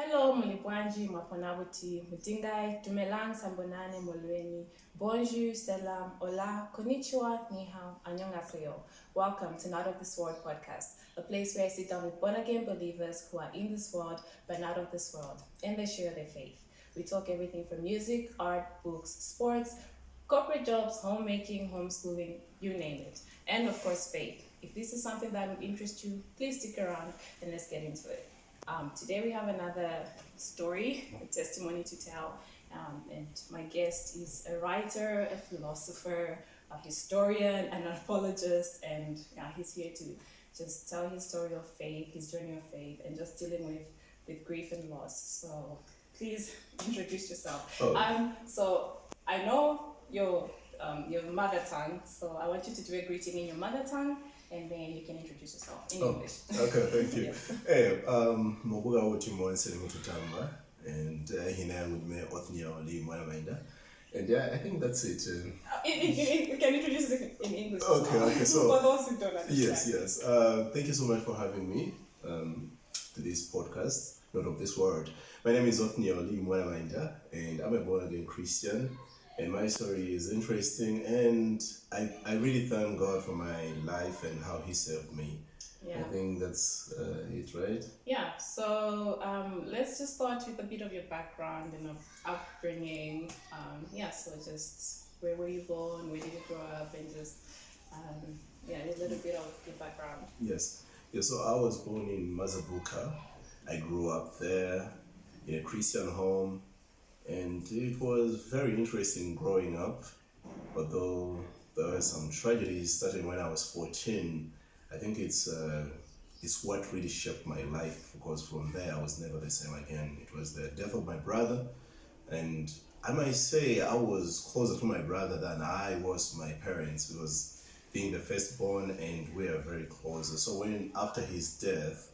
Hello, Mulipwanji, Maponabuti, Mutingai, Dumelang, Sambonani, Molweni, Bonjour, Selam, Hola, Konnichiwa, Ni hao, Annyeonghaseyo. Welcome to Not of This World podcast, a place where I sit down with born-again believers who are in this world but not of this world, and they share their faith. We talk everything from music, art, books, sports, corporate jobs, homemaking, homeschooling, you name it. And of course, faith. If this is something that would interest you, please stick around and let's get into it. Today we have another story, a testimony to tell, and my guest is a writer, a philosopher, a historian, an apologist, and he's here to just tell his story of faith, his journey of faith, and just dealing with grief and loss. So please introduce yourself. So I know your mother tongue, so I want you to do a greeting in your mother tongue, and then you can introduce yourself in English. Okay, thank you. Yes. Hey, Mobuga Utimo and Selim Tutamba, and Hina with me, Othniel, and yeah, I think that's it. You can introduce it in English. Okay, so for those who don't understand. yes. Thank you so much for having me to this podcast, Not of This World. My name is Othniel, and I'm a born-again Christian. And my story is interesting, and I really thank God for my life and how He saved me. Yeah. I think that's it, right? Yeah, so let's just start with a bit of your background and of upbringing. So just where were you born, where did you grow up, and just a little bit of your background. Yes. Yeah, so I was born in Mazabuka. I grew up there in a Christian home. And it was very interesting growing up, although there were some tragedies starting when I was 14. I think it's what really shaped my life, because from there I was never the same again. It was the death of my brother, and I might say I was closer to my brother than I was to my parents, because being the firstborn and we are very close. So after his death,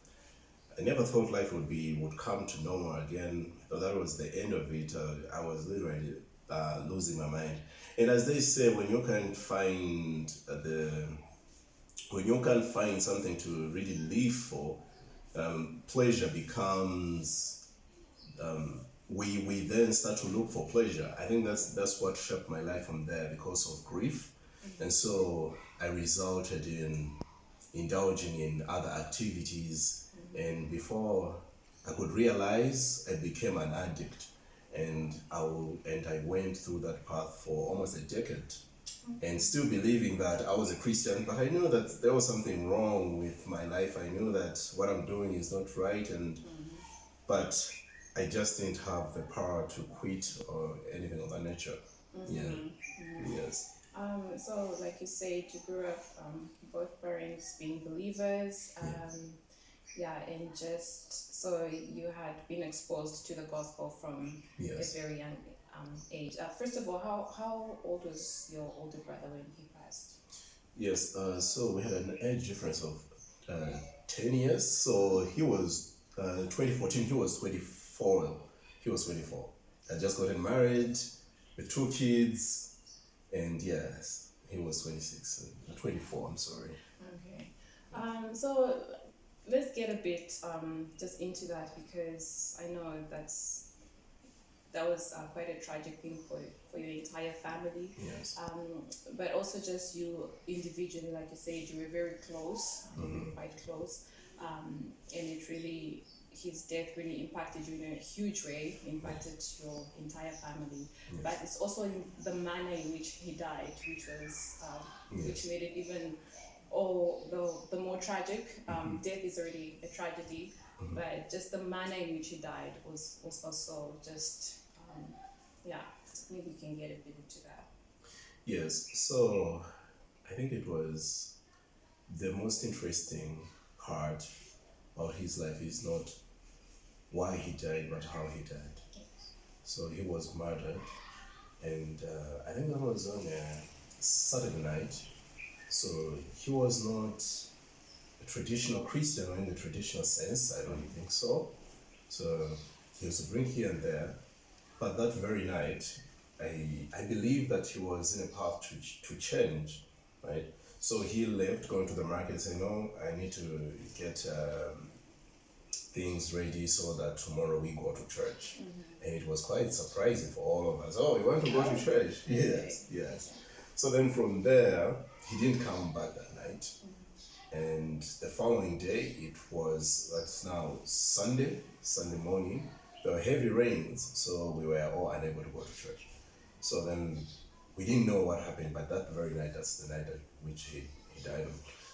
I never thought life would come to normal again. So that was the end of it. I was literally losing my mind. And as they say, when you can't find something to really live for, pleasure becomes. We then start to look for pleasure. I think that's what shaped my life from there, because of grief, and so I resulted in indulging in other activities. And before I could realize, I became an addict, and I went through that path for almost a decade, and still believing that I was a Christian, but I knew that there was something wrong with my life. I knew that what I'm doing is not right, but I just didn't have the power to quit or anything of that nature. Yes. So like you said, you grew up both parents being believers. And just so you had been exposed to the gospel from a very young age. First of all, how old was your older brother when he passed? Yes, so we had an age difference of 10 years. So he was 2014, he was 24. He was 24. I just gotten married with 2 kids, and yes, he was 24, I'm sorry. Okay. So let's get a bit just into that, because I know that was quite a tragic thing for your entire family. Yes. But also just you individually, like you said, you were very close, quite close, and his death really impacted you in a huge way, impacted your entire family. Yes. But it's also in the manner in which he died, which was which made it even the more tragic. Death is already a tragedy, but just the manner in which he died was also just maybe you can get a bit into that. Yes, so I think it was the most interesting part of his life is not why he died, but how he died. Yes. So he was murdered, and I think that was on a Saturday night. So he was not a traditional Christian in the traditional sense. I don't think so. So he used to drink here and there, but that very night, I believe that he was in a path to change, right? So he left, going to the market, saying, "No, I need to get things ready so that tomorrow we go to church. And it was quite surprising for all of us. Oh, you want to go to church? Yes, yes. So then from there, he didn't come back that night. And the following day, that's now Sunday morning. There were heavy rains, so we were all unable to go to church. So then we didn't know what happened, but that very night, that's the night at which he died.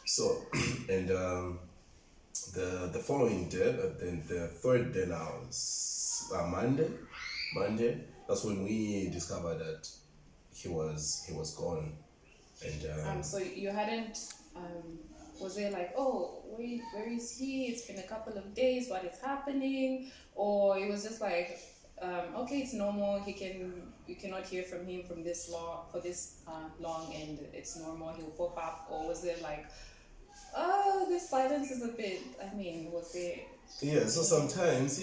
So, and the following day, then the third day now, Monday, that's when we discovered that he was gone. And So you hadn't, was it like, oh, wait, where is he? It's been a couple of days. What is happening? Or it was just like, okay, it's normal. You cannot hear from him from this long for this long, and it's normal. He'll pop up. Or was it like, oh, this silence is a bit. I mean, was it? Yeah, so sometimes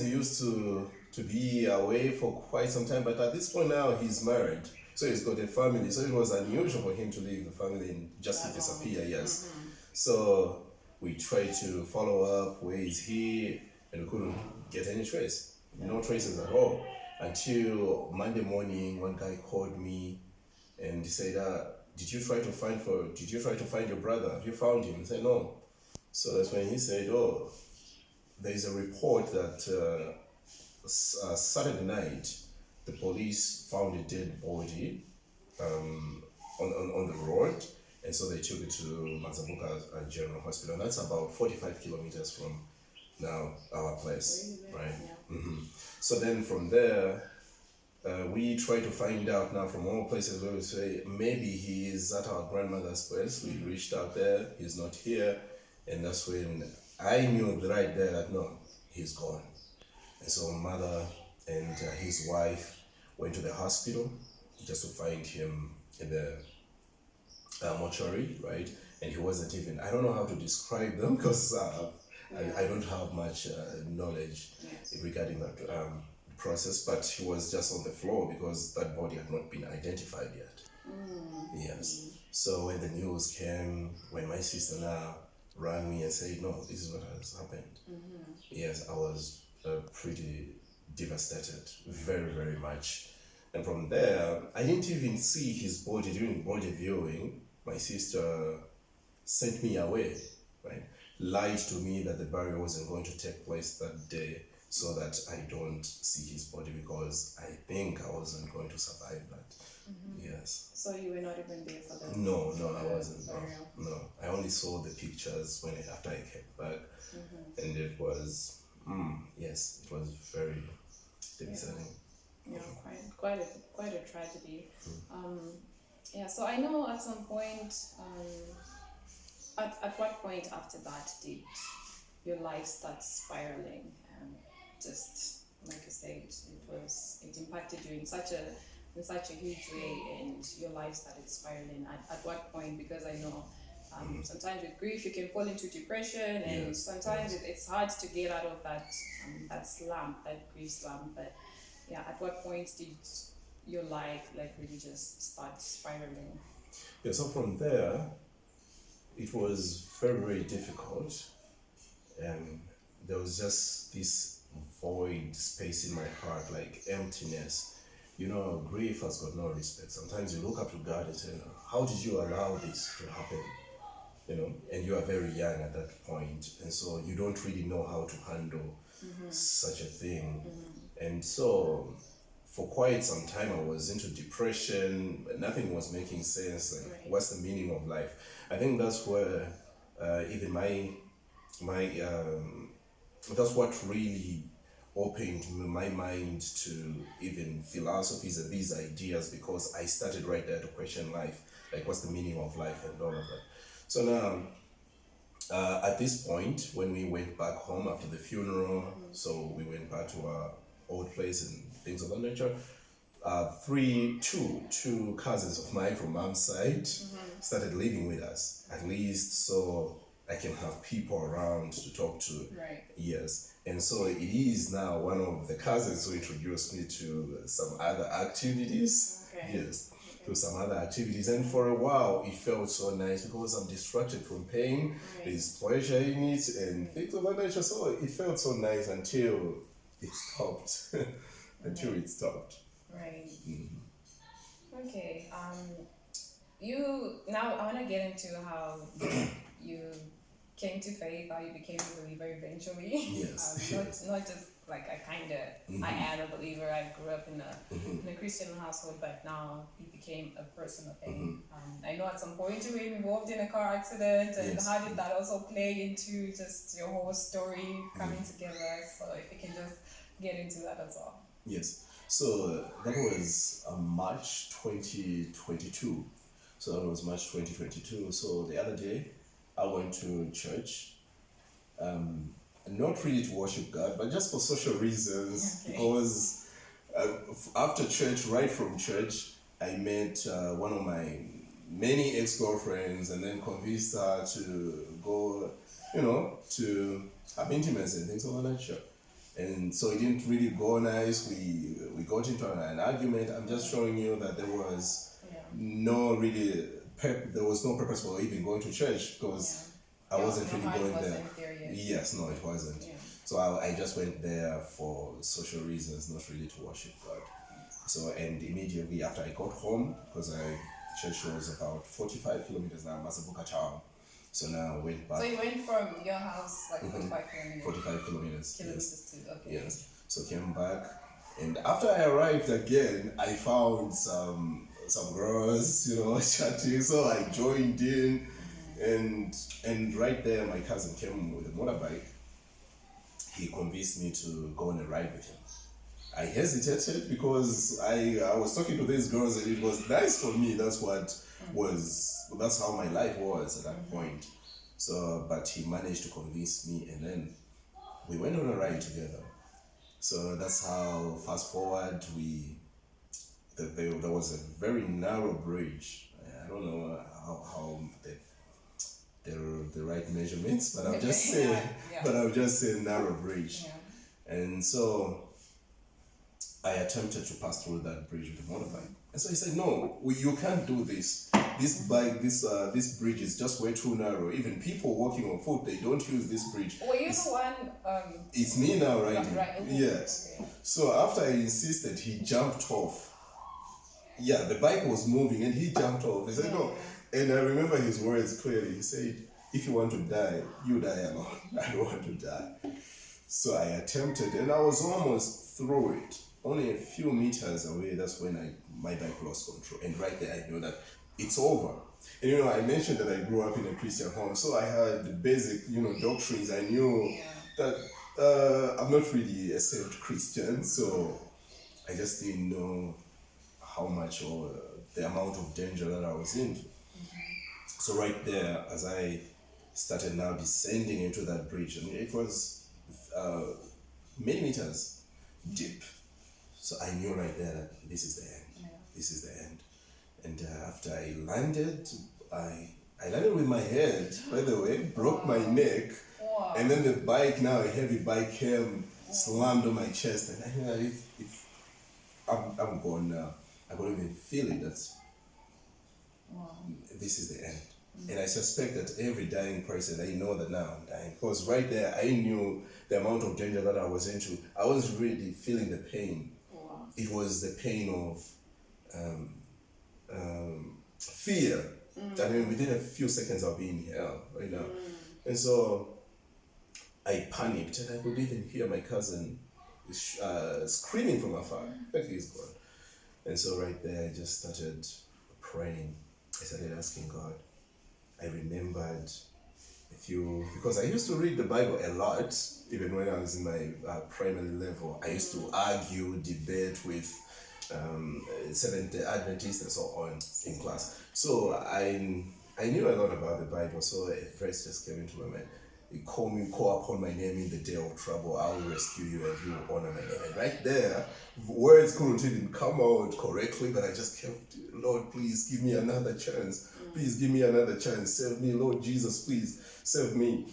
he used to be away for quite some time, but at this point now he's married, so he's got a family, so it was unusual for him to leave the family and just disappear. Yes. So we tried to follow up, where is he, and we couldn't get any trace, no traces at all, until Monday morning. One guy called me and he said, did you try to find your brother? Have you found him? I said, no. So that's when he said, oh, there is a report that Saturday night the police found a dead body on the road, and so they took it to Mazabuka General Hospital. And that's about 45 kilometers from now our place, right? Yeah. So then from there, we try to find out now from all places where we say maybe he is at our grandmother's place. We reached out there, he's not here, and that's when I knew right there that no, he's gone. And so mother and his wife went to the hospital just to find him in the mortuary, right? And he wasn't even, I don't know how to describe them because I don't have much knowledge regarding that process, but he was just on the floor because that body had not been identified yet. Yes. So when the news came, when my sister now rang me and said, no, this is what has happened. Yes, I was pretty devastated, very, very much. And from there, I didn't even see his body during body viewing. My sister sent me away, right? Lied to me that the burial wasn't going to take place that day so that I don't see his body because I think I wasn't going to survive that. Yes. So you were not even there for that? No, I wasn't. No. I only saw the pictures after I came back, and it was, yes, it was very devastating. Yeah, quite a tragedy. So I know at some point, at what point after that did your life start spiraling? Just like I said, it impacted you in such a huge way, and your life started spiraling. At what point? Because I know sometimes with grief you can fall into depression, and sometimes it's hard to get out of that slump, that grief slump. But yeah, at what point did your life really just start spiraling? Yeah, so from there, it was very, very difficult. And there was just this void space in my heart, like emptiness. Grief has got no respect. Sometimes you look up to God and say, how did you allow this to happen? And you are very young at that point, and so you don't really know how to handle such a thing. And so for quite some time I was into depression. Nothing was making sense. What's the meaning of life? I think that's where even my that's what really opened my mind to even philosophies and these ideas, because I started right there to question life, like what's the meaning of life and all of that. So now at this point, when we went back home after the funeral, so we went back to our old place and things of that nature. Two cousins of mine from mom's side started living with us, at least so I can have people around to talk to. Right. Yes. And so it is now one of the cousins who introduced me to some other activities. Okay. Yes. do some other activities. And for a while, it felt so nice because I'm distracted from pain. There's pleasure in it and things of that nature. So it felt so nice until it stopped. Until it stopped. Right. Okay. You now I want to get into how you came to faith, how you became a believer eventually. Yes. Not just like I am a believer. I grew up in a Christian household, but now you became a person of faith. I know at some point you were involved in a car accident, and Yes. how did that also play into just your whole story coming together? So if you can just get into that as well. Yes. So that was March 2022. So that was March 2022. So the other day, I went to church. Not really to worship God, but just for social reasons. Okay. Because after church, right from church, I met one of my many ex-girlfriends and then convinced her to go, to have intimacy and things of that nature. And so it didn't really go nice. We got into an argument. I'm just showing you that there was no really there was no purpose for even going to church because I wasn't really going there. Yes, no, it wasn't. Yeah. So I just went there for social reasons, not really to worship God. So and immediately after I got home, because church was about 45 kilometers now, Masabuka town. So now I went back. So you went from your house like 45 kilometers? 45 kilometers. Kilometers yes. Okay. Yes. So came back, and after I arrived again, I found some girls, chatting. So I joined in, and right there, my cousin came with a motorbike. He convinced me to go on a ride with him. I hesitated because I was talking to these girls and it was nice for me. That's how my life was at that point. So, but he managed to convince me, and then we went on a ride together. So that's how, fast forward, there was a very narrow bridge. I don't know how the right measurements, but I'll just say, narrow bridge. Yeah. And so I attempted to pass through that bridge with a motorbike. And so he said, no, you can't do this. This bridge is just way too narrow. Even people walking on foot, they don't use this bridge. Were you the one? It's me now riding. Right. Yes. Okay. So after I insisted, he jumped off. Yeah, the bike was moving and he jumped off. He said, no. And I remember his words clearly. He said, if you want to die, you die alone. I don't want to die. So I attempted, and I was almost through it. Only a few meters away, that's when my bike lost control. And right there, I knew that it's over. And I mentioned that I grew up in a Christian home, so I had the basic, doctrines. I knew that I'm not really a saved Christian, so I just didn't know how much or the amount of danger that I was in. So right there, as I started now descending into that bridge, and it was many meters deep. So I knew right there that this is the end. Yeah. This is the end. And after I landed with my head, by the way, broke my neck. Wow. And then the bike, now a heavy bike came, slammed on my chest. And I knew that I'm gone now. I couldn't even feel it. This is the end. And I suspect that every dying person, I know that now I'm dying. Because right there, I knew the amount of danger that I was into. I wasn't really feeling the pain. Wow. It was the pain of fear. That within a few seconds I'll be in hell right now. And so I panicked, and I could even hear my cousin screaming from afar. Like he's gone. And so right there, I just started praying. I started asking God. I remembered because I used to read the Bible a lot, even when I was in my primary level. I used to argue, debate with Seventh-day Adventists and so on in class. So I knew a lot about the Bible, so a verse just came into my mind. You call upon my name in the day of trouble, I will rescue you and you will honor my name. And right there, words couldn't even come out correctly, but I just kept, Lord, please give me another chance. Please give me another chance. Save me, Lord Jesus, please save me.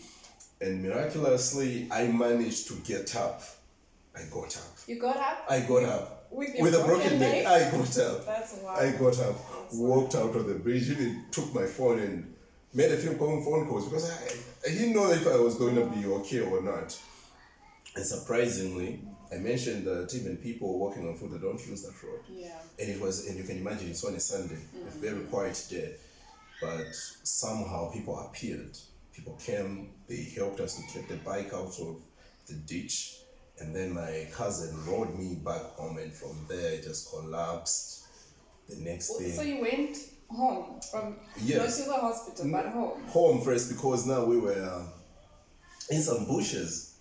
And miraculously, I managed to get up. I got up. You got up? I got up. With a broken leg, I got up. That's wild. I got up, walked out of the bridge, even took my phone and made a few phone calls because I didn't know if I was going to be okay or not. And surprisingly, I mentioned that even people walking on foot, they don't use that road. Yeah. And you can imagine it's on a Sunday, a very quiet day. But somehow people appeared. People came, they helped us to get the bike out of the ditch. And then my cousin rode me back home, and from there it just collapsed. The next thing. So you went home from not to the hospital, but home? Home first, because now we were in some bushes,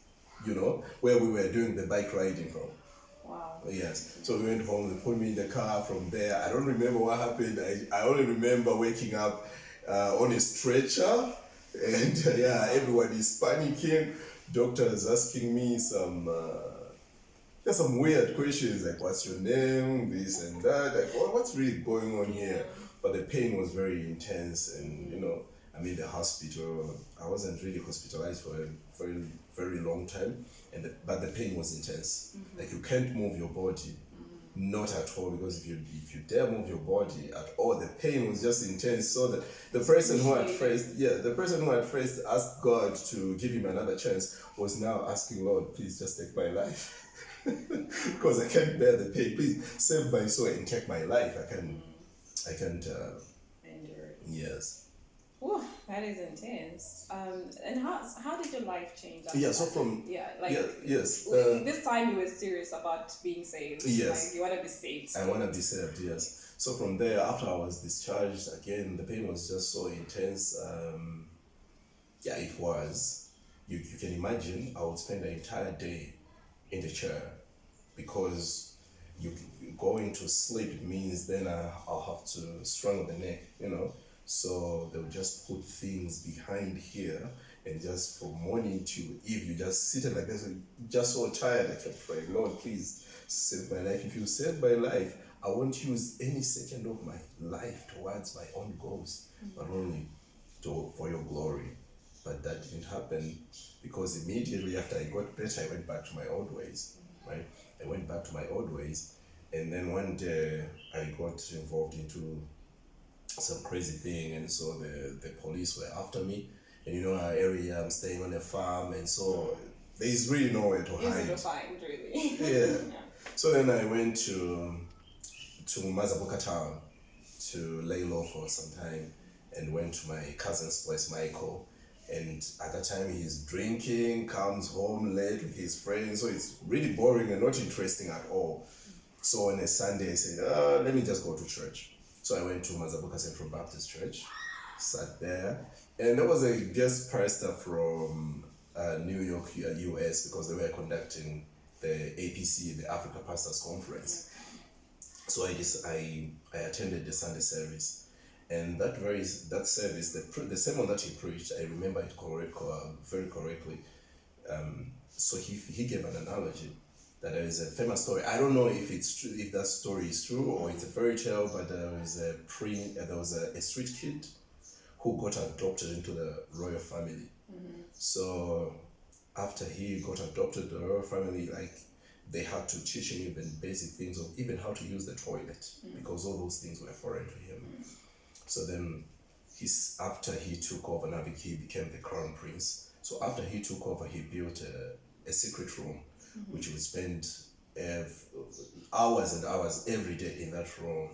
where we were doing the bike riding from. Wow. Yes. So we went home, they put me in the car from there. I don't remember what happened. I only remember waking up on a stretcher, and everyone is panicking. Doctors asking me some weird questions like, what's your name, this and that, like what's really going on here? But the pain was very intense, and I'm in the hospital. I wasn't really hospitalized for a very, very long time, but the pain was intense. Like you can't move your body, not at all, because if you dare move your body at all, the pain was just intense. So that the person who had first asked God to give him another chance was now asking, Lord, please just take my life. Because I can't bear the pain. Please save my soul and take my life. I can't endure it. Yes. Whew, that is intense. And how did your life change? So from yes. This time you were serious about being saved. Yes. Like you want to be saved. I want to be saved. Yes. So from there, after I was discharged, again the pain was just so intense. It was. You can imagine. I would spend the entire day in the chair, because you going to sleep means then I'll have to strangle the neck, So they'll just put things behind here, and just from morning to eve, you just sitting like this, just so tired. I kept praying, Lord, please save my life. If you save my life, I won't use any second of my life towards my own goals, but only for your glory. But that didn't happen, because immediately after I got better, I went back to my old ways, right? I went back to my old ways, and then one day I got involved into some crazy thing, and so the police were after me. And our area, I'm staying on a farm, and so there's really nowhere to hide. Easy to find, really. Yeah. So then I went to Mazabuka town to lay low for some time, and went to my cousin's place, Michael. And at that time, he's drinking, comes home late with his friends, so it's really boring and not interesting at all. So on a Sunday, I said, let me just go to church. So I went to Mazabuka Central Baptist Church, sat there, and there was a guest pastor from New York, US, because they were conducting the APC, the Africa Pastors Conference. So I attended the Sunday service. And that service, the sermon that he preached, I remember it very correctly. So he gave an analogy that there is a famous story. I don't know if it's true, if that story is true or it's a fairy tale, but there was a street kid who got adopted into the royal family. So after he got adopted the royal family, like they had to teach him even basic things of even how to use the toilet, because all those things were foreign to him. So then, after he took over, now he became the crown prince. So after he took over, he built a secret room, which would spend hours and hours every day in that room.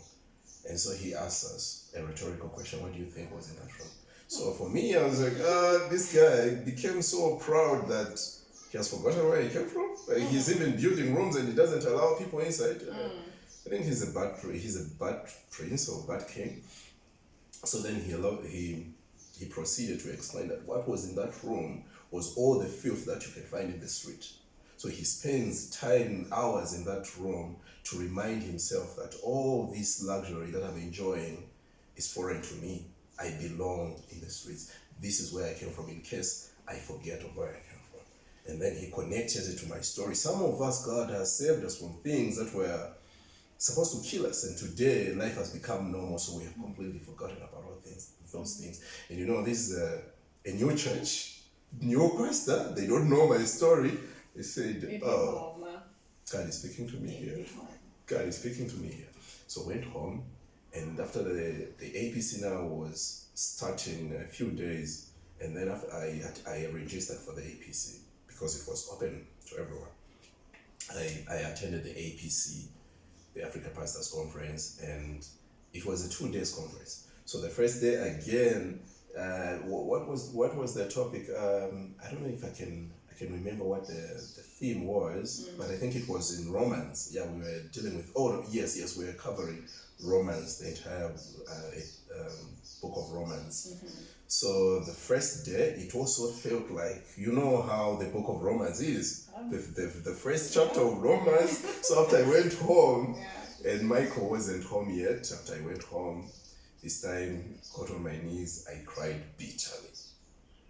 And so he asked us a rhetorical question: what do you think was in that room? So for me, I was like, this guy became so proud that he has forgotten where he came from. Like, he's even building rooms and he doesn't allow people inside. I think he's a bad prince or bad king. So then he proceeded to explain that what was in that room was all the filth that you can find in the street. So he spends time, hours in that room to remind himself that all this luxury that I'm enjoying is foreign to me. I belong in the streets. This is where I came from, in case I forget of where I came from. And then he connected it to my story. Some of us, God has saved us from things that were supposed to kill us, and today life has become normal, so we have completely forgotten about all those things. And this is a new church, new pastor. They don't know my story. They said, God is speaking to me here. God is speaking to me here. So went home, and after the APC now was starting a few days, and then after I registered for the APC because it was open to everyone. I attended the APC, the Africa Pastors Conference, and it was a 2 days conference. So the first day again, what was the topic? I don't know if I can remember what the theme was, but I think it was in Romans. Yeah, we were dealing with. Oh no, yes, we were covering Romans, the entire book of Romans. So the first day, it also felt like, you know how the book of Romans is, the first chapter of Romans. So after I went home, and Michael wasn't home yet, after I went home, this time, got on my knees, I cried bitterly.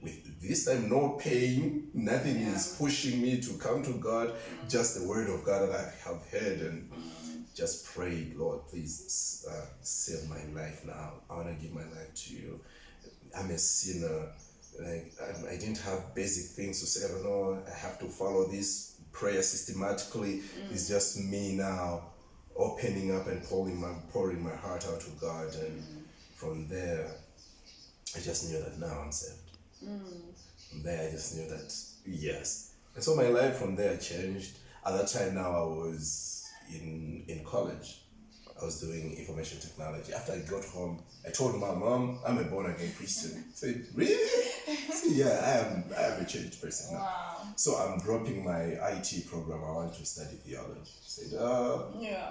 With this time, no pain, nothing is pushing me to come to God, just the word of God that I have heard, and just prayed, Lord, please save my life now. I want to give my life to you. I'm a sinner. Like I didn't have basic things to say. I don't know. I have to follow this prayer systematically. It's just me now, opening up and pouring my heart out to God. And from there, I just knew that now I'm saved. From there, I just knew that yes. And so my life from there changed. At that time, now I was in college. I was doing information technology. After I got home, I told my mom, I'm a born again Christian. I said, really? I said, yeah, I am a changed person now. Wow. So I'm dropping my IT program. I want to study theology. I said,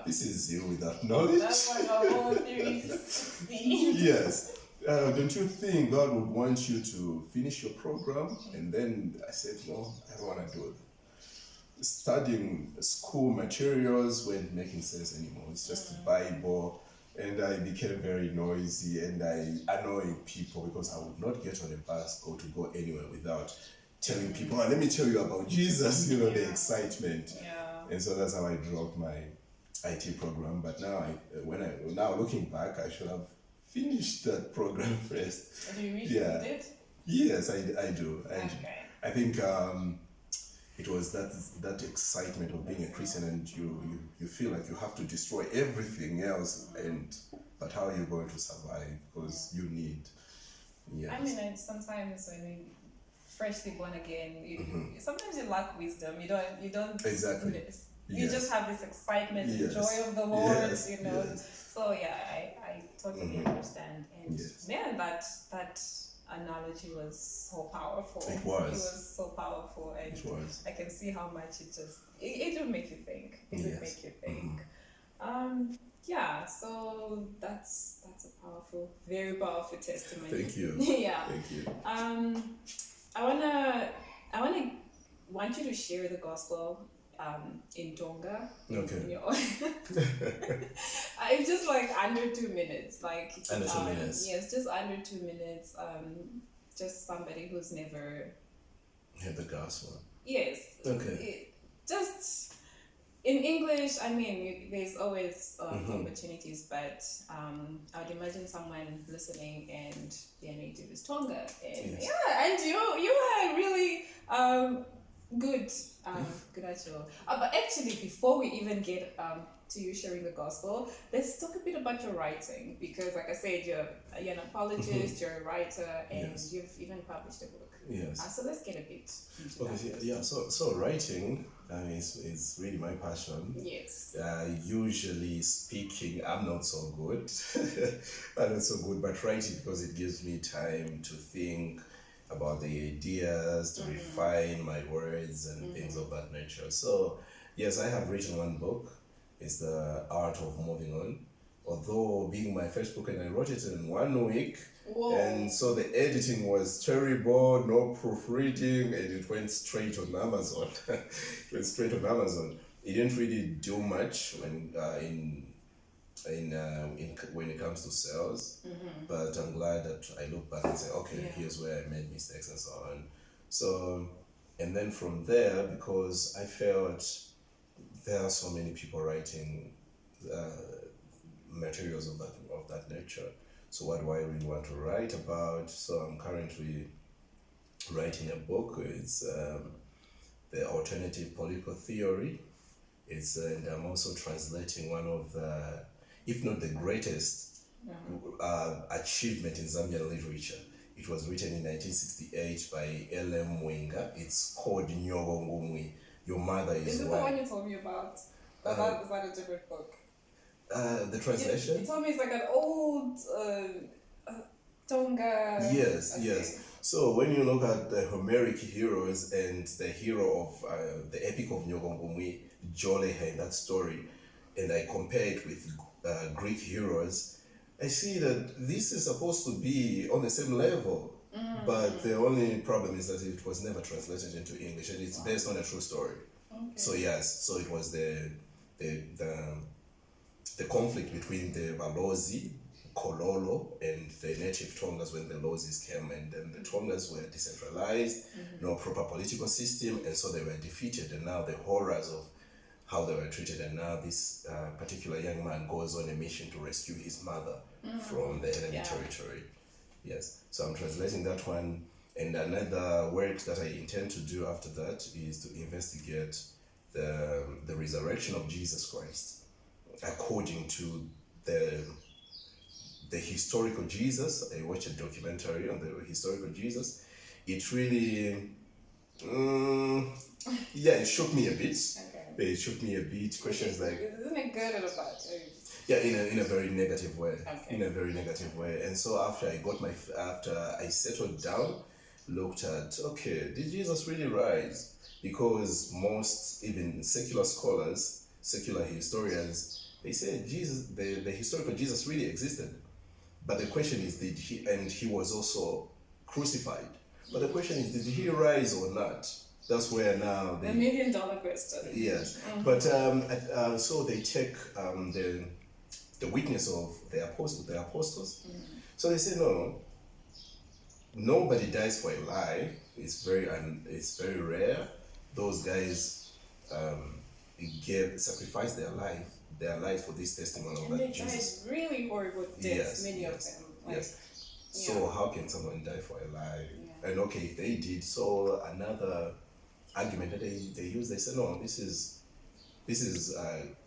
this is you without knowledge. That's like a whole 360. Yes. Don't you think God would want you to finish your program? And then I said, no, I don't want to do it. Studying school materials weren't making sense anymore. It's just the Bible, and I became very noisy and I annoyed people because I would not get on a bus or to go anywhere without telling people, let me tell you about Jesus, the excitement. And so that's how I dropped my IT program. But now, now looking back, I should have finished that program first. Do you wish you did? Yes, I do. Okay. I think it was that excitement of being a Christian, and you feel like you have to destroy everything else, but how are you going to survive? Because you need. Yes. I mean, sometimes when we freshly born again, sometimes you lack wisdom. You don't exactly. You just have this excitement, the joy of the Lord, So I totally understand, and man, that analogy was so powerful. It was. It was so powerful, and it was. I can see how much it would make you think. It would make you think. So that's a powerful, very powerful testimony. Thank you. Thank you. I want you to share the gospel in Tonga. Okay. It's just like under 2 minutes. Under 2 minutes. Yes, just under 2 minutes. Just somebody who's never heard the gospel. Yes. Okay. Just in English, I mean, there's always opportunities, but I'd imagine someone listening and their native is Tonga, and and you are really good at your. But actually, before we even get to you sharing the gospel, let's talk a bit about your writing, because, like I said, you're an apologist, you're a writer, and you've even published a book. Yes. So let's get a bit into that. Yeah. So writing is really my passion. Yes. Usually speaking, I'm not so good. But writing, because it gives me time to think about the ideas, to refine my words and things of that nature. So yes, I have written one book. It's The Art of Moving On. Although being my first book, and I wrote it in 1 week. Whoa. And so the editing was terrible, no proofreading, and it went straight on Amazon. It didn't really do much when it comes to sales, but I'm glad that I look back and say, okay, here's where I made mistakes and so on. So, and then from there, because I felt there are so many people writing materials of that nature. So what do I really want to write about? So I'm currently writing a book. It's the alternative political theory. And I'm also translating one of the, if not the greatest, achievement in Zambian literature. It was written in 1968 by L.M. Mwenga. It's called Nyogo Ngumwi. Your Mother is Is it the one you told me about? Or is that a different book? The translation? You told me it's like an old Tonga. Yes, okay. Yes. So when you look at the Homeric heroes and the hero of the Epic of Nyogongumwi, Joleha in that story, and I compare it with Greek heroes, I see that this is supposed to be on the same level. But the only problem is that it was never translated into English, and it's based on a true story. Okay. So yes, so it was the conflict between the Balozi, Kololo, and the native Tongas when the Lozis came, and then the Tongas were decentralized, no proper political system, and so they were defeated. And now the horrors of how they were treated, and now this particular young man goes on a mission to rescue his mother from the enemy territory. Yes, so I'm translating that one, and another work that I intend to do after that is to investigate the resurrection of Jesus Christ according to the historical Jesus. I watched a documentary on the historical Jesus. It really, it shook me a bit. Okay. It shook me a bit. Questions like, isn't it good or bad? Yeah, in a very negative way. Okay. In a very negative way. And so after I settled down, looked at, okay, did Jesus really rise? Because most, even secular scholars, secular historians, they say Jesus, the historical Jesus really existed. But the question is, did he, and he was also crucified. But the question is, did he rise or not? That's where now the $1 million question. Yes. But so they take the witness of the apostles. So they say, no, nobody dies for a lie. It's very rare. Those guys sacrificed their life for this testimony of that Jesus. Died really horrible deaths, many of them. Yes. So how can someone die for a lie? Yeah. And okay, if they did, so another argument that they use, they say, no, this is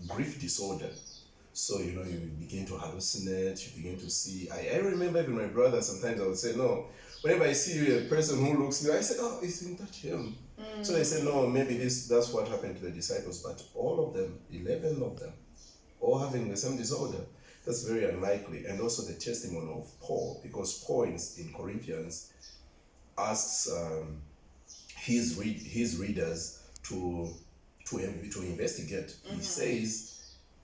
grief disorder. So, you begin to hallucinate, you begin to see. I remember even my brother, sometimes I would say, no, whenever I see a person who looks new, I say, oh, isn't that him? So they say, no, maybe that's what happened to the disciples, but all of them, 11 of them, all having the same disorder. That's very unlikely. And also the testimony of Paul, because Paul in Corinthians asks his readers to investigate. He says,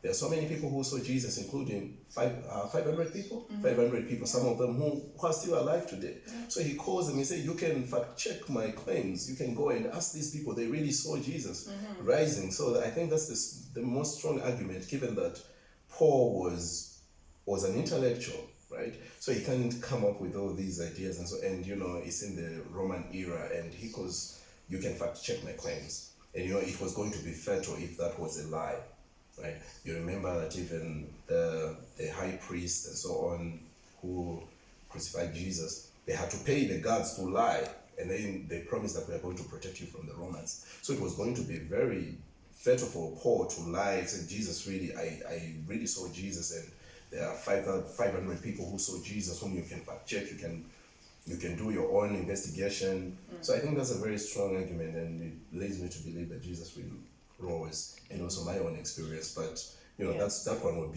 there are so many people who saw Jesus, including 500 people. 500 people, some of them who are still alive today. So he calls them, he said, you can fact check my claims. You can go and ask these people, they really saw Jesus rising. So I think that's the most strong argument, given that Paul was an intellectual, right? So he can't come up with all these ideas, and it's in the Roman era, and he goes, you can fact check my claims. And it was going to be fatal if that was a lie. Right, you remember that even the high priest and so on who crucified Jesus, they had to pay the guards to lie, and then they promised that we are going to protect you from the Romans. So it was going to be very fatal for Paul to lie and say, Jesus really, I really saw Jesus, and there are 500 people who saw Jesus whom you can fact check, you can do your own investigation. So I think that's a very strong argument, and it leads me to believe that Jesus really rose, and also my own experience. But that one would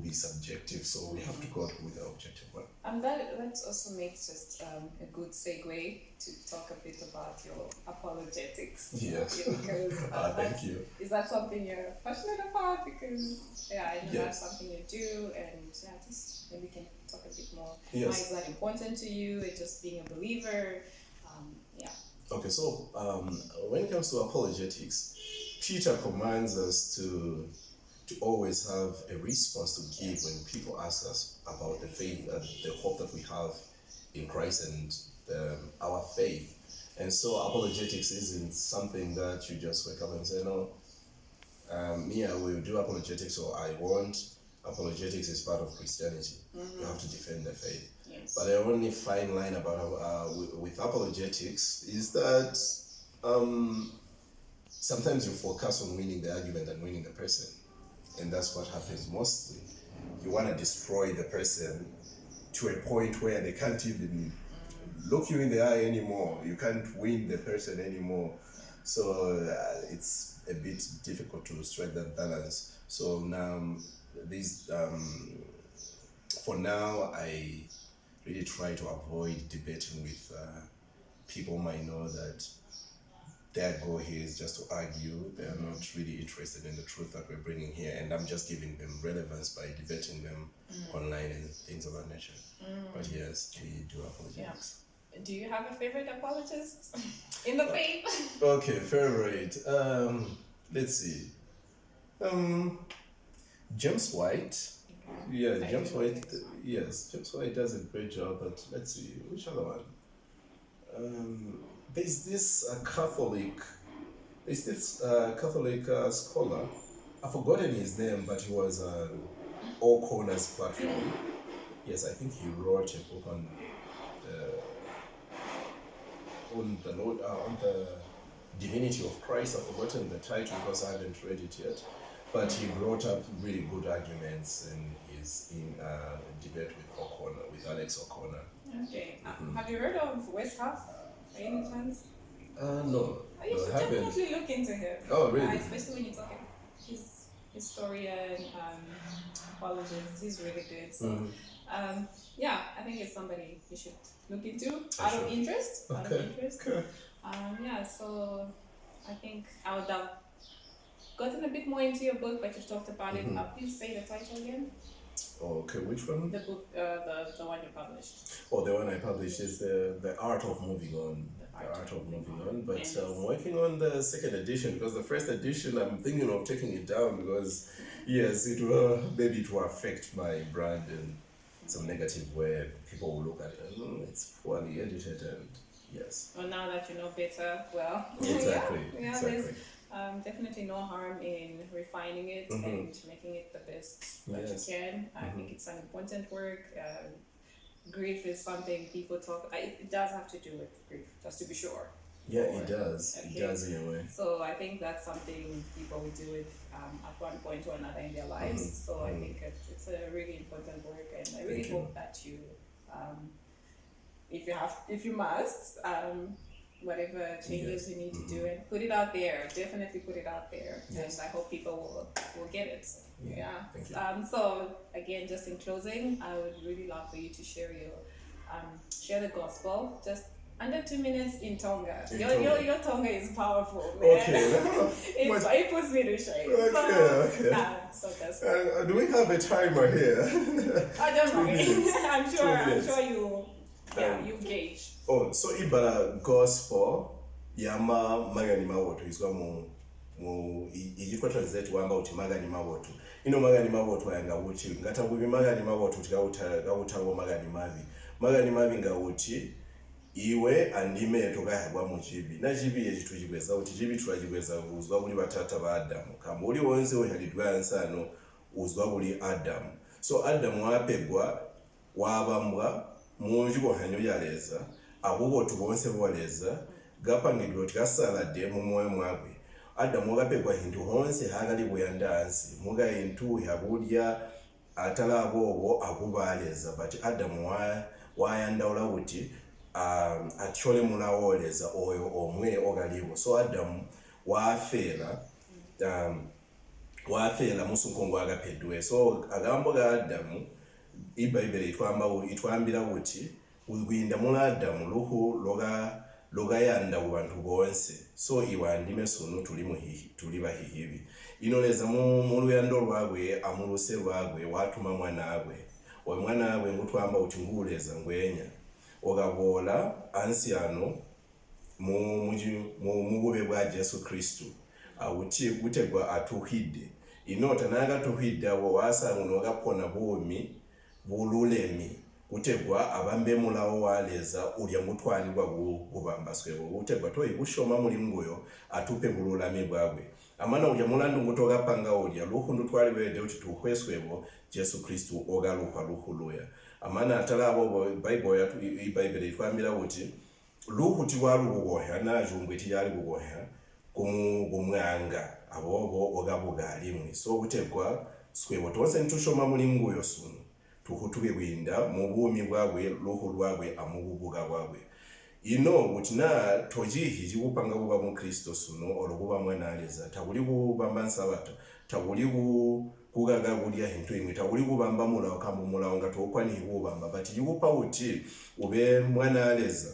be subjective. So we have to go with the objective one. And that also makes just a good segue to talk a bit about your apologetics. Yes. Because thank you. Is that something you're passionate about? Because I know that's something you do, and just maybe we can talk a bit more. Yes. Why is that important to you? And just being a believer. Okay, so when it comes to apologetics, Peter commands us to always have a response to give when people ask us about the faith and the hope that we have in Christ and our faith. And so apologetics isn't something that you just wake up and say, no, me, I will do apologetics, or I won't. Apologetics is part of Christianity. You have to defend the faith. Yes. But the only fine line about with apologetics is that sometimes you focus on winning the argument than winning the person. And that's what happens mostly. You want to destroy the person to a point where they can't even look you in the eye anymore. You can't win the person anymore. So it's a bit difficult to strike that balance. So now, these for now, I really try to avoid debating with people whom I know that their goal here is just to argue. They are not really interested in the truth that we're bringing here, and I'm just giving them relevance by debating them online and things of that nature. But yes, we do apologize. Yeah. Do you have a favorite apologist in the faith? Okay, favorite. Let's see. James White. Okay. Yeah, I James do White. think so. Yes, James White does a great job. But let's see, which other one? There's this Catholic. There's this Catholic scholar. I've forgotten his name, but he was All Corners platform. Yes, I think he wrote a book on the Lord, on the divinity of Christ. I've forgotten the title because I haven't read it yet. But he brought up really good arguments, and he's in debate with Alex O'Connor. Okay. Have you heard of West Half by any chance? No. Oh, you should haven't. definitely look into him. Oh, really? Especially when you're talking his historian, apologist. He's really good. So, yeah, I think it's somebody you should look into out of interest. Out of interest. Okay. Yeah. So, I think I would have gotten a bit more into your book, but you've talked about it. Please say the title again. Okay, which one? The book, the one you published. Oh, the one I published is the Art of Moving On. The Art of Moving On. But I'm working on the second edition, because the first edition I'm thinking of taking it down because yes, it will affect my brand in some negative way. People will look at it and it's poorly edited, and yes. Well, now that you know better, well, exactly. yeah, Exactly. there's definitely no harm in refining it and making it the best that you can. I think it's an important work. Grief is something people talk. It does have to do with grief, just to be sure. Yeah, it does. Okay. It does in a way. So I think that's something people will deal with at one point or another in their lives. So I think it's a really important work, and I really hope that you, if you must, whatever changes you need to do, and put it out there. Definitely put it out there, and I hope people will get it. Yeah. Thank you. So again, just in closing, I would really love for you to share share the gospel. Just under 2 minutes in Tonga. Your Tonga is powerful, man. Okay. It puts me to shame. Okay. So that's. Do we have a timer here? I don't know. I'm sure you. Yeah, you gauge. Oh, so ibara gospel yama magani mawoto izwa mu ijikwa translate wamba uti magani mawoto. Ino magani mawoto yanga uti ngata kubi magani mawoto tikawutawo magani mavi. Magani mavi nga uti iwe andime tokayagwa mu chibi. Na chibi yechitu chikweza uti chibi tulachikweza uzwa kuli batata ba Adamu. Kama uli wonse oyalidwa ansano uzwa kuli Adamu. So Adamu apegwa wabambwa munjiko hanyo yaleza abo tubonse boleza gapangidwa tikasalade mu moyo mwabwe Adamu agapegwa hintu honse hagali buyandansi muga hintu yabulya atalabo obo akubaleza but Adamu wayandaula kuti achole munawoleza oyo omwe ogalibo. So Adamu wafela musunkongo agapedwe. So agambo ga Adamu iBhayibheli itwambira kuti ugwinda mula Adamu luhu logayanda ku bantu bonse. So iwandime sono tuli bahihibi inoleza mu luyando lwabwe amuluse lwabwe watuma mwana abwe oyo mwana abwe ngutwamba uti nguleza ngwenya ogabola ansiano mu bube bwa Yesu Kristo awuti gutegwa atuhide inota naga tuhidde abo wasanga nogapona bumi bululemi utegwa abambe mulawo waleza ulya mutwalibwa kubambaswebo utegwa toyi kushoma muli ngoyo atupe bululami bwabwe amana ulya mulandu ngutoka panga ulya luhu ndutwalibwede uti tuhweswebo Yesu Kristo ogaluka luhuluya amana atalabo iBhayibheli itwambira uti luhu tiwalugoya na jumbwe tiyali kugoya kumwanga abobo ogabugalimwe so okutegwa swebo tonse nitushoma mulimu guyo suno tuhutuge gwinda mu bwumi bwabwe ruhu rwabwe amububuga bwabwe ino butina tojihi jibupanga buba mu kristo suno olububa mwana aleza tabuli bubamba nsabata tabuli kugaga bulya hintu imwe tabuli bubamba mula kama mula nga tokwani bubamba bati jibupa uti ube mwana aleza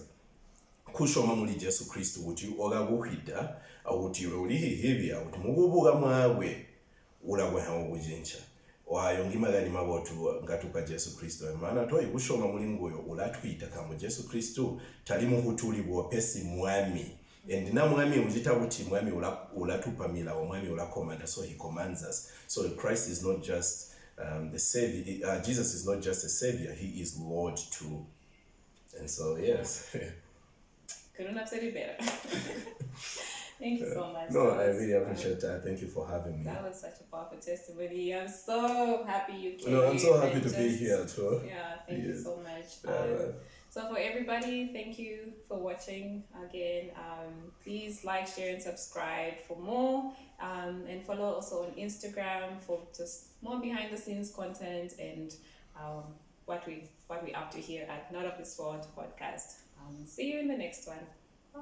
kushoma muri Yesu Kristo uti ogaguhida uti ulihihibya uti mububuga mwabwe ulagwa hawo bujincha wayongi magani mabotu ngatuka Yesu Kristo maana toyi kushoma muri ngoyo ulatwita kama Yesu Kristo tali muhutuli bwopesi mwami and na mwami ujita buti mwami ulatupa mila wa mwami ulakomanda so he commands us so Christ is not just the savior Jesus is not just a savior, he is Lord too. And so yes. Couldn't have said it better. Thank you so much. No, I really appreciate that. Thank you for having me. That was such a powerful testimony. I'm so happy you came. No, I'm so happy to be here too. Yeah, thank you so much. So for everybody, thank you for watching again. Please like, share, and subscribe for more. And follow also on Instagram for just more behind the scenes content and what we up to here at Not of This World podcast. See you in the next one. Bye.